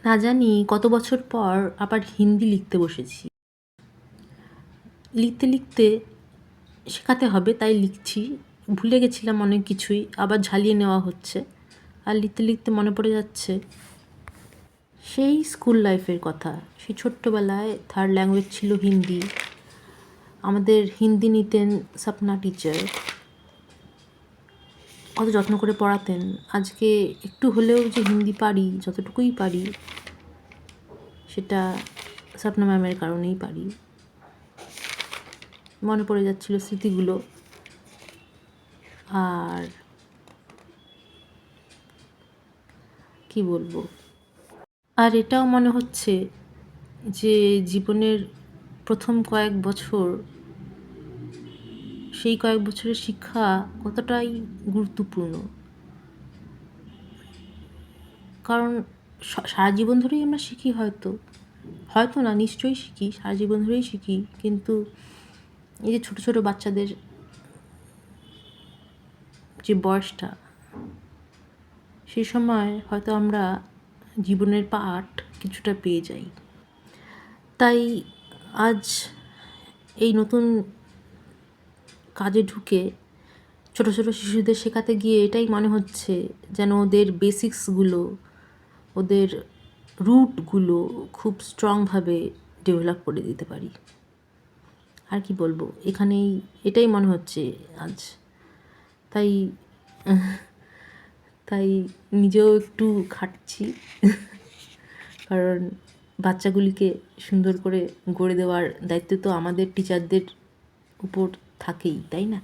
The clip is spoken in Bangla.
না জানি কত বছর পর আবার হিন্দি লিখতে বসেছি। লিখতে লিখতে শেখাতে হবে তাই লিখছি। ভুলে গেছিলাম অনেক কিছুই, আবার ঝালিয়ে নেওয়া হচ্ছে। আর লিখতে লিখতে মনে পড়ে যাচ্ছে সেই স্কুল লাইফের কথা। সেই ছোট্টবেলায় থার্ড ল্যাঙ্গুয়েজ ছিল হিন্দি। আমাদের হিন্দি নিতেন সপনা টিচার, কত যত্ন করে পড়াতেন। আজকে একটু হলেও যে হিন্দি পারি, যতটুকুই পারি, সেটা সপনা ম্যামের কারণেই পারি। মনে পড়ে যাচ্ছিল স্মৃতিগুলো। আর কি বলবো, আর এটাও মনে হচ্ছে যে জীবনের প্রথম কয়েক বছর, সেই কয়েক বছরের শিক্ষা কতটাই গুরুত্বপূর্ণ। কারণ সারা জীবন ধরেই আমরা শিখি, হয়তো হয়তো না, নিশ্চয়ই শিখি, সারা জীবন ধরেই শিখি। কিন্তু এই যে ছোটো ছোটো বাচ্চাদের যে বয়সটা, সেই সময় হয়তো আমরা জীবনের পাঠ কিছুটা পেয়ে যাই। তাই আজ এই নতুন কাজে ঢুকে ছোটো ছোটো শিশুদের শেখাতে গিয়ে এটাই মনে হচ্ছে যেন ওদের বেসিক্সগুলো, ওদের রুটগুলো খুব স্ট্রংভাবে ডেভেলপ করে দিতে পারি। আর কি বলবো, এটাই মনে হচ্ছে আজ। তাই তাই নিজেও একটু খাটছি, কারণ বাচ্চাগুলিকে সুন্দর করে গড়ে দেওয়ার দায়িত্ব তো আমাদের টিচারদের উপর থাকেই, তাই না?